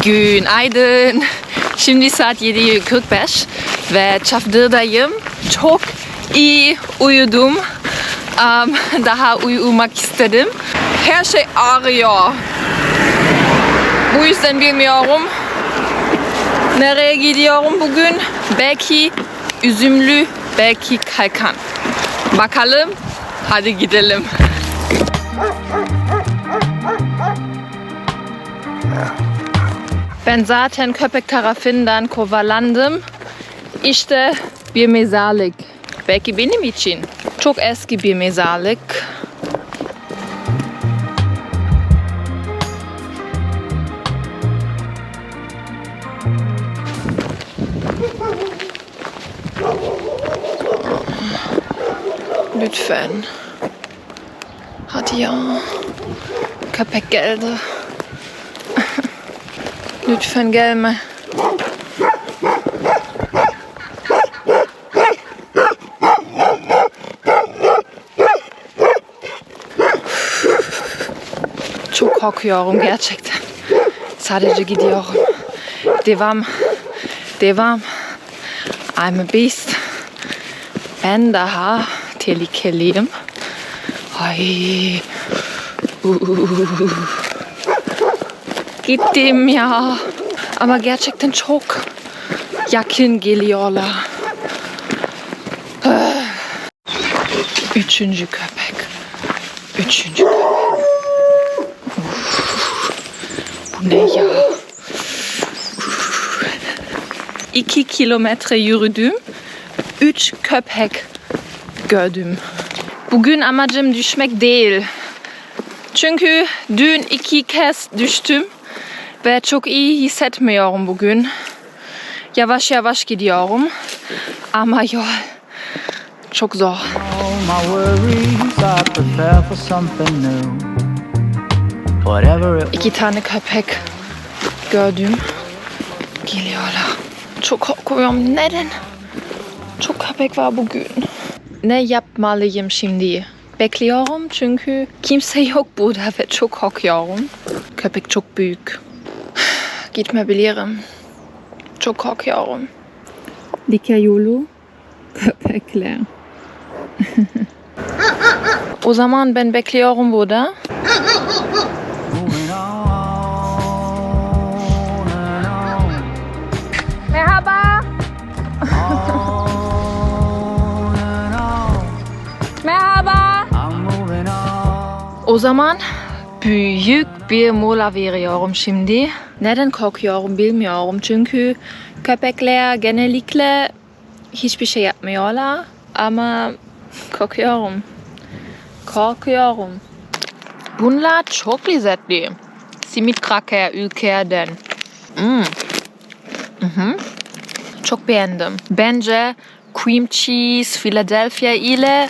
Günaydın. Şimdi saat 7:45 ve çadırdayım. Çok iyi uyudum. Daha uyumak istedim. Her şey ağrıyor. Bu yüzden bilmiyorum nereye gidiyorum bugün. Belki üzümlü, belki kaykan. Bakalım. Hadi gidelim. Ben zaten köpek tarafından kovalandım. İşte bir mezarlık. Belki benim için. Çok eski bir mezarlık. Lütfen. Hadi ya. Köpek geldi. Lütfen gelme. Çok korkuyorum gerçekten. Sadece gidiyorum. Devam. Devam. I'm a beast. Ben daha tehlikeliyim. Ay. Gittim ya. Ama gerçekten çok yakın geliyorlar. Üçüncü köpek. Üçüncü köpek. Bu ne ya? 2 kilometre yürüdüm. 3 köpek gördüm. Bugün amacım düşmek değil. Çünkü dün 2 kez düştüm. Ve çok iyi hissetmiyorum bugün. Yavaş yavaş gidiyorum. Ama yol çok zor. 2 tane köpek gördüm. Geliyorlar. Çok korkuyorum. Neden? Çok köpek var bugün. Ne yapmalıyım şimdi? Bekliyorum çünkü kimse yok burada ve çok korkuyorum. Köpek çok büyük. Gitmeyebilirim. Çok korkuyorum. LIKYA YOLU köpekler. O zaman ben bekliyorum burada. Merhaba. Merhaba. O zaman büyük bir mola veriyorum şimdi. Neden korkuyorum bilmiyorum çünkü köpekler genellikle hiçbir şey yapmıyorlar ama korkuyorum. Korkuyorum. Bunlar çok lezzetli. Simit kraker ülkeden. Çok beğendim. Bence cream cheese Philadelphia ile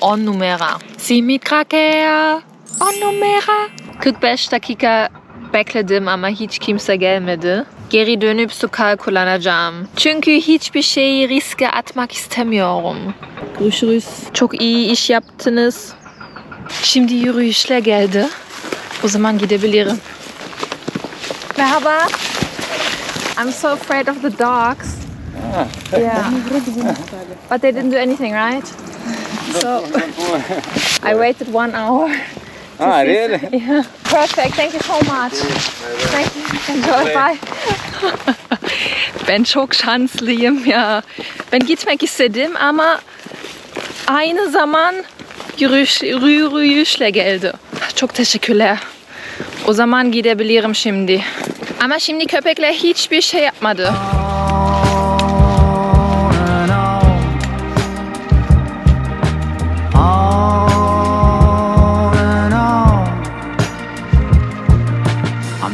10 numara. Simit kraker 10 numara. 45 dakika bekledim ama hiç kimse gelmedi. Geri dönüp sokağa kullanacağım. Çünkü hiçbir şeyi riske atmak istemiyorum. Görüşürüz. Çok iyi iş yaptınız. Şimdi yürüyüşler geldi. O zaman gidebilirim. Merhaba. I'm so afraid of the dogs. Yeah. But they didn't do anything, right? So I waited 1 hour. Really? Yeah. Perfect. Thank you so much. Thank you. Enjoy. Bye. Ben çok şanslıyım ya. Ben gitmek istedim ama aynı zaman yürüyüşle geldi. Çok teşekkürler. O zaman gidebilirim şimdi. Ama şimdi köpekler hiçbir şey yapmadı.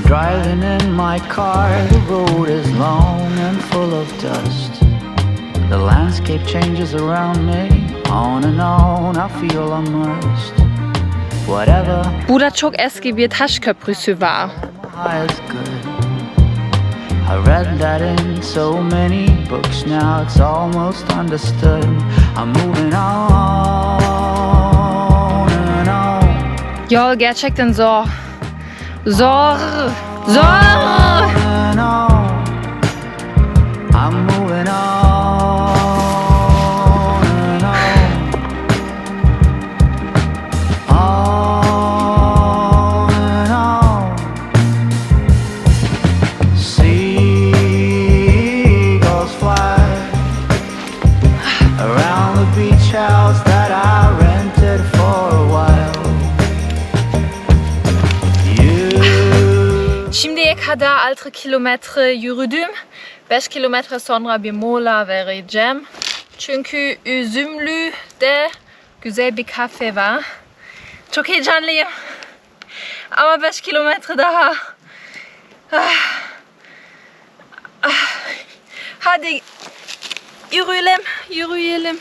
Driving in my car, the road is long and full of dust. The landscape changes around me, on and on, I feel I must. Whatever. Burada çok eski bir taş köprüsü var. It's good. I read that in so many books, now it's almost understood. I'm moving on and on. Yol gerçekten zor. Zor. Zor. Sonra 6 kilometre yürüdüm. 5 kilometre sonra bir mola vereceğim. Çünkü Üzümlü'de güzel bir kafe var. Çok heyecanlıyım. Ama 5 kilometre daha. Hadi yürüyelim.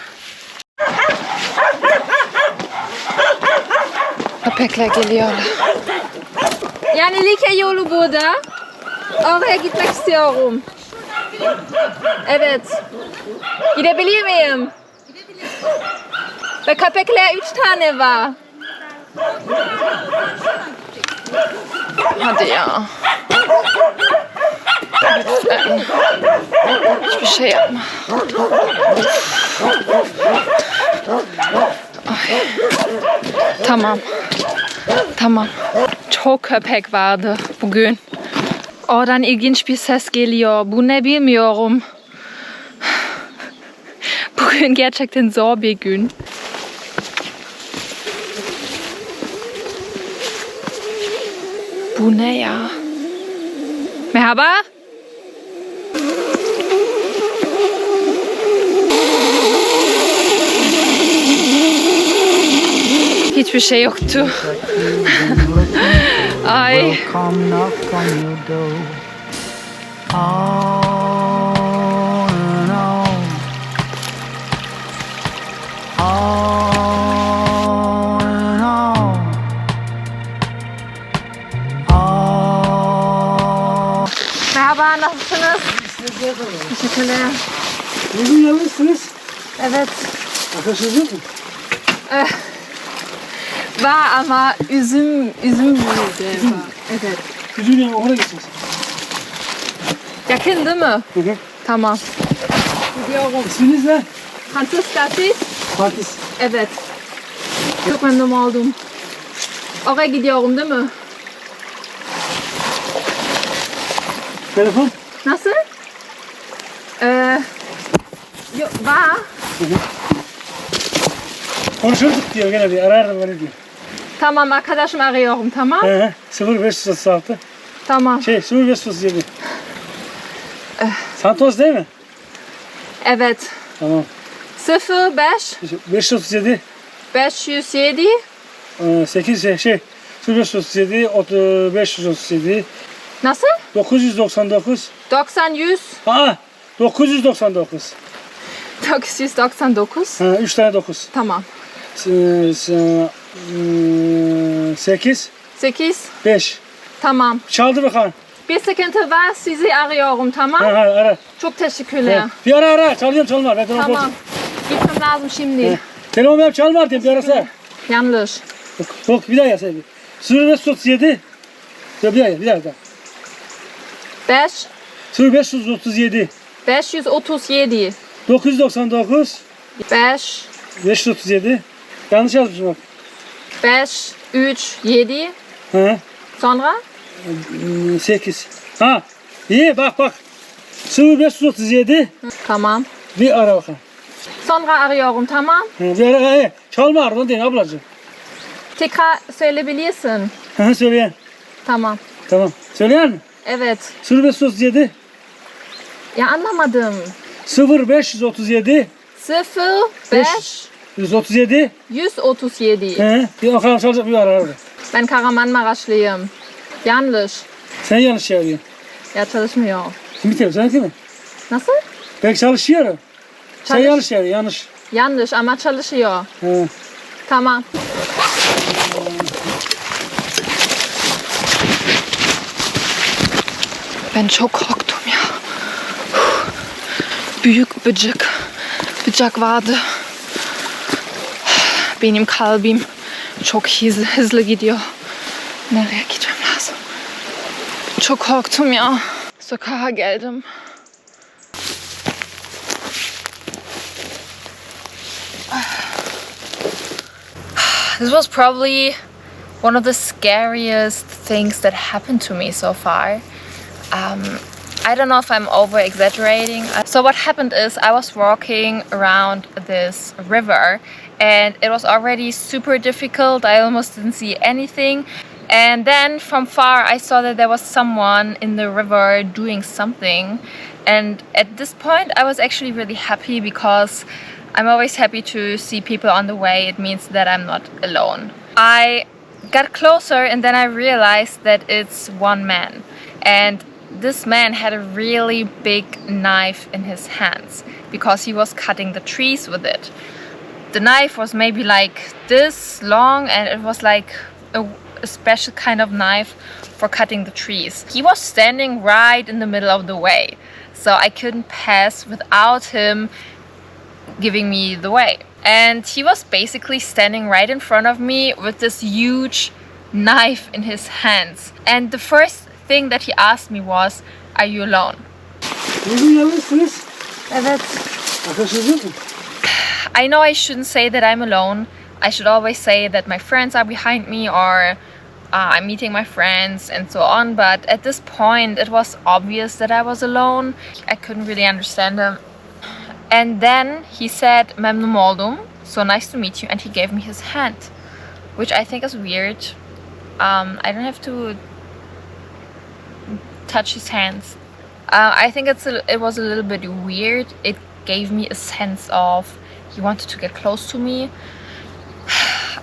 Köpekler geliyorlar. Yani Likya yolu burada. Oraya gitmek istiyorum. Evet. Gidebilir miyim? Ve köpekler 3 tane var. Hadi ya. Lütfen. Hiçbir şey yapma. Ay. Tamam. Çok köpek vardı bugün. Oradan ilginç bir ses geliyor. Bu ne bilmiyorum. Bugün gerçekten zor bir gün. Bu ne ya? Merhaba. Hiçbir şey yoktu. Ay. Merhaba, nasılsınız? Teşekkürler. Bugün yalnızsınız. Evet. Arkadaşınız yok mu? Var ama üzüm büyüdü. Evet. Üzümle oraya gitsiniz. Yakın değil mi? Hı hı. Tamam. Gidiyorum. İsminiz ne? Francisca siz? Fatih. Evet. Çok memnun oldum. Oraya gidiyorum değil mi? Telefon? Nasıl? Yok, var. Hı hı. Konuşurduk diyor gene diyor. Arardım beni diyor. Tamam, arkadaşım arıyorum, tamam? He he. 0536. Tamam. 0537. Santos değil mi? Evet. Tamam. 05 537 507 8 0537 537 Nasıl? 999 90 100 999. 999. 3 tane 9. Tamam. 8 8. 5. Tamam. Çaldı bakalım. Bir sıkıntı var, sizi arıyorum, tamam? Ara. Çok teşekkürler. Bir ara. Çalıyorum çalma. Ben telefon Tamam. Gitmem lazım şimdi. Telefon benim çalma diye bir arasa. Yanlış. Bak bir daha ya sen. 0537. Bir daha. 5 0537 537 999 5 537. Yanlış yazmışım bak. 5 3 7 Ha. sonra 8. İyi bak. 0537 tamam. bir ara bakalım. Sonra arıyorum, tamam? Bir ara çalma aradan değil ablacığım. Tekrar söyleyebilirsin. Söyleyen. Tamam. Tamam. Söyleyen mi? Evet. 0537 Ya anlamadım. 0537 0 5 137. 137. Bir bakalım çalacak bir ara. Ben Kahramanmaraşlıyım. Yanlış. Sen yanlış çeviriyorsun. Ya çalışmıyor. Kim bitiyor? Sen mi? Nasıl? Ben çalışıyorum. Sen Çalış- yanlış çeviriyorsun. Yanlış. Yanlış ama çalışıyor. He. Tamam. Ben çok korktum ya. Büyük bıçak vardı. Benim kalbim çok hızlı gidiyor. Nereye gideceğim lazım? Çok korktum ya. Sokağa geldim. This was probably one of the scariest things that happened to me so far. I don't know if I'm over exaggerating. So what happened is I was walking around this river and it was already super difficult. I almost didn't see anything. And then from far I saw that there was someone in the river doing something, and at this point I was actually really happy, because I'm always happy to see people on the way. It means that I'm not alone. I got closer and then I realized that it's one man, and this man had a really big knife in his hands because he was cutting the trees with it. The knife was maybe like this long, and it was like a special kind of knife for cutting the trees. He was standing right in the middle of the way, so I couldn't pass without him giving me the way. And he was basically standing right in front of me with this huge knife in his hands. And the first thing that he asked me was, "Are you alone?" Bugün yalnızsınız. Evet. Arkadaşınız yok mu? I know I shouldn't say that I'm alone. I should always say that my friends are behind me, or I'm meeting my friends and so on. But at this point, it was obvious that I was alone. I couldn't really understand him. And then he said, "Memnun oldum, so nice to meet you," and he gave me his hand, which I think is weird. I don't have to touch his hands. I think it was a little bit weird. It gave me a sense of he wanted to get close to me.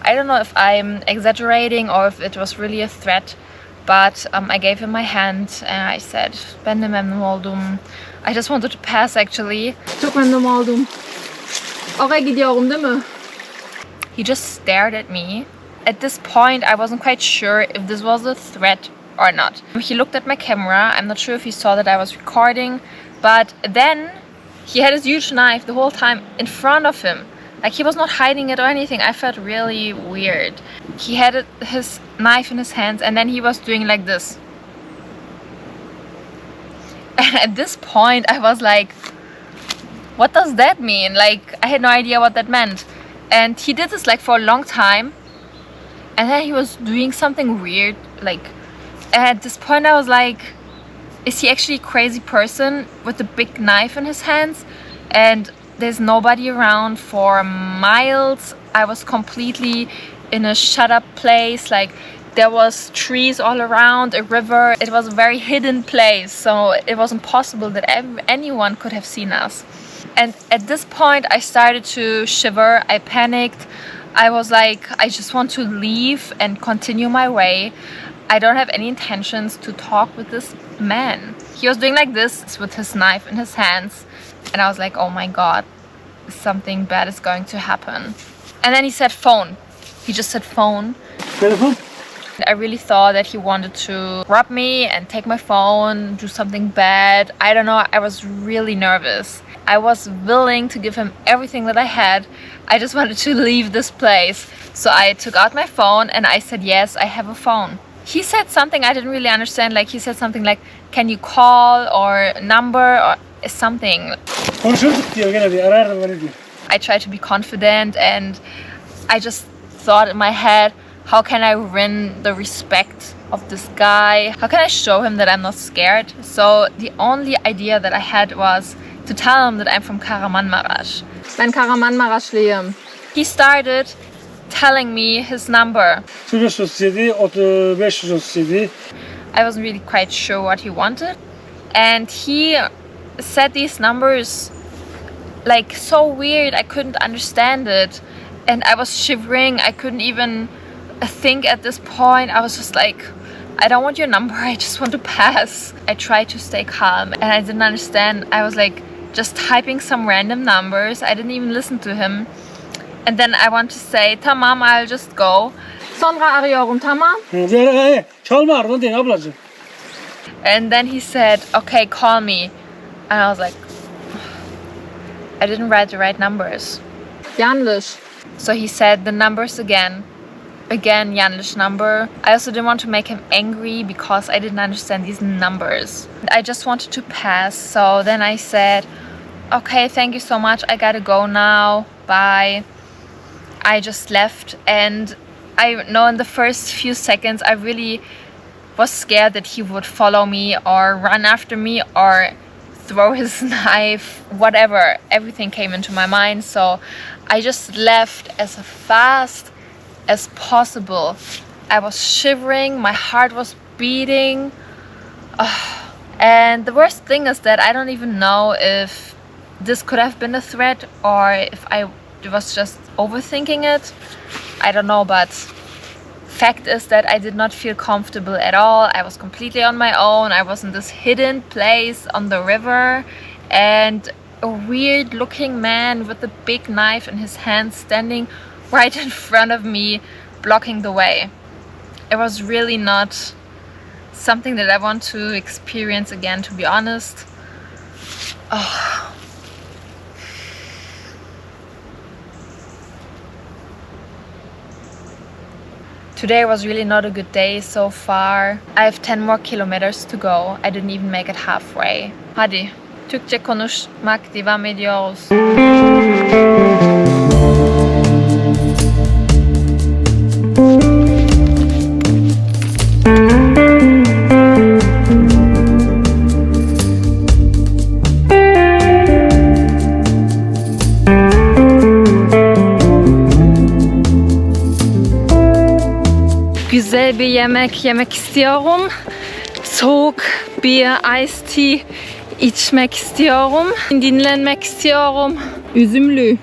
I don't know if I'm exaggerating or if it was really a threat, but I gave him my hand and I said, "Ben de memnun oldum." I just wanted to pass, actually. Çok memnun oldum. Oraya gidiyorum değil mi? He just stared at me. At this point, I wasn't quite sure if this was a threat or not. He looked at my camera. I'm not sure if he saw that I was recording, but then he had his huge knife the whole time in front of him. Like, he was not hiding it or anything. I felt really weird. He had his knife in his hands, and then he was doing like this. And at this point, I was like, what does that mean? Like, I had no idea what that meant. And he did this like for a long time. And then he was doing something weird. Like, at this point, I was like, is he actually a crazy person with a big knife in his hands? And there's nobody around for miles. I was completely in a shut up place. Like, there was trees all around, a river. It was a very hidden place, so it wasn't possible that anyone could have seen us. And at this point, I started to shiver. I panicked. I was like, I just want to leave and continue my way. I don't have any intentions to talk with this man. He was doing like this with his knife in his hands. And I was like, oh my God, something bad is going to happen. And then he said phone. He just said phone. Telefon. I really thought that he wanted to rob me and take my phone, do something bad. I don't know, I was really nervous. I was willing to give him everything that I had. I just wanted to leave this place. So I took out my phone and I said, yes, I have a phone. He said something I didn't really understand. Like, he said something like, can you call, or number, or something. Konuşurduk diyor gene diyor. Arardım beni diyor. I tried to be confident, and I just thought in my head, how can I win the respect of this guy? How can I show him that I'm not scared? So the only idea that I had was to tell him that I'm from Kahramanmaraş. Ben Kahramanmaraşlıyım. He started telling me his number. 0537, 537. I wasn't really quite sure what he wanted. And he said these numbers like so weird. I couldn't understand it. And I was shivering. I couldn't even think at this point. I was just like, I don't want your number. I just want to pass. I tried to stay calm and I didn't understand. I was like just typing some random numbers. I didn't even listen to him. And then I want to say, tamam, I'll just go. Sonra arıyorum, tamam? Çalma ardından değil ablacığım. And then he said, okay, call me. And I was like, I didn't write the right numbers. Yanlış. So he said the numbers again. Again, yanlış number. I also didn't want to make him angry because I didn't understand these numbers. I just wanted to pass. So then I said, okay, thank you so much. I gotta go now. Bye. I just left, and I know in the first few seconds I really was scared that he would follow me or run after me or throw his knife, whatever. Everything came into my mind, so I just left as fast as possible. I was shivering, my heart was beating. And the worst thing is that I don't even know if this could have been a threat or if I was just overthinking it. I don't know, but fact is that I did not feel comfortable at all. I was completely on my own. I was in this hidden place on the river, and a weird looking man with a big knife in his hand standing right in front of me, blocking the way. It was really not something that I want to experience again, to be honest. Today was really not a good day so far. I have 10 more kilometers to go. I didn't even make it halfway. Hadi, Türkçe konuşmak devam ediyoruz. Güzel bir yemek yemek istiyorum. Soğuk bir iced tea içmek istiyorum. Dinlenmek istiyorum. Üzümlü.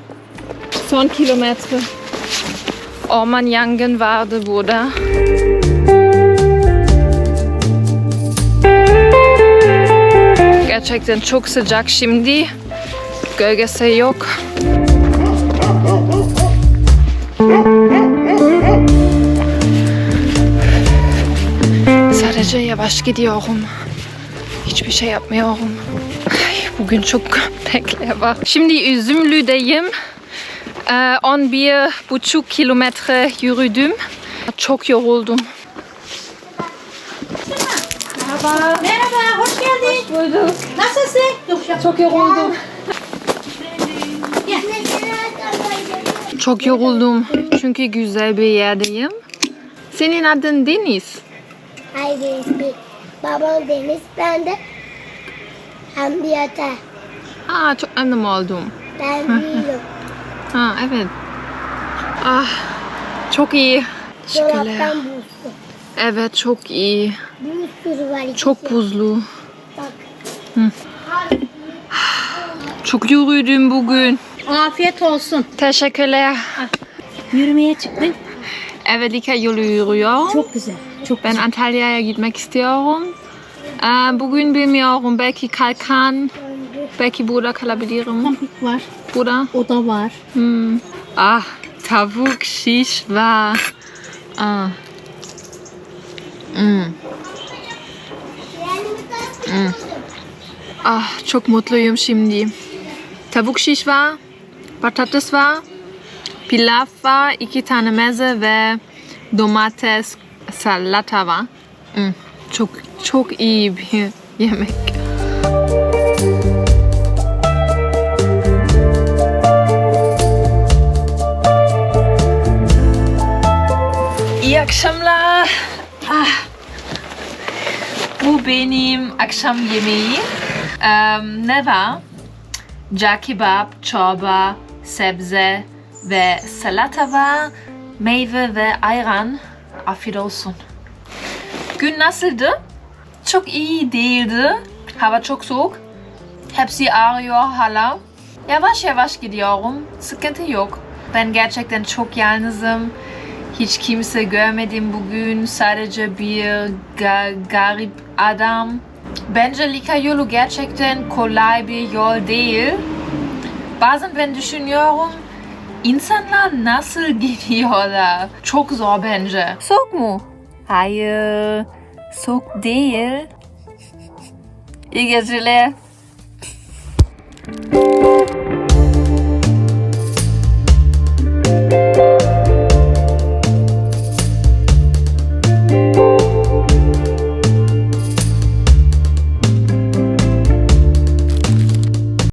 Son kilometre. Orman yangın vardı burada. Gerçekten çok sıcak şimdi. Gölgesi yok. Sadece yavaş gidiyorum. Hiçbir şey yapmıyorum. Bugün çok bekle var. Şimdi Üzümlü'deyim. 11,5 kilometre yürüdüm. Çok yoruldum. Merhaba, hoş geldin. Hoş bulduk. Nasılsın? Çok yoruldum. Çok yoruldum. Çünkü güzel bir yerdeyim. Senin adın Deniz. Hayır, Deniz. Babam Deniz, ben de Hamiyete. Çok memnun oldum. Ben değilim. Evet. Çok iyi. Teşekkürler. Dolaptan buzlu. Evet, çok iyi. Bir sürü var. Çok buzlu. Bak. Çok yürüdüm bugün. Afiyet olsun. Teşekkürler. Yürümeye çıktın. Evet, Likya yolu yürüyor. Çok güzel. Çok Ben Antalya'ya gitmek istiyorum. Bugün bilmiyorum, belki kalkan, belki burada kalabilirim. kampik var. Burada. Oda var. Tavuk şiş var. Çok mutluyum şimdi. Tavuk şiş var, patates var, pilav var, 2 tane meze ve domates salata var. Çok iyi bir yemek. İyi akşamlar. Bu benim akşam yemeği. Ne var? Cağ kebap, çorba, sebze ve salata var. Meyve ve ayran. Afiyet olsun. Gün nasıldı? Çok iyi değildi. Hava çok soğuk. Hepsi ağrıyor hala. Yavaş yavaş gidiyorum. Sıkıntı yok. Ben gerçekten çok yalnızım. Hiç kimse görmedim bugün. Sadece bir garip adam. Bence Likya yolu gerçekten kolay bir yol değil. Bazen ben düşünüyorum, insanlar nasıl gidiyorlar? Çok zor bence. Soğuk mu? Hayır, soğuk değil. İyi geceler.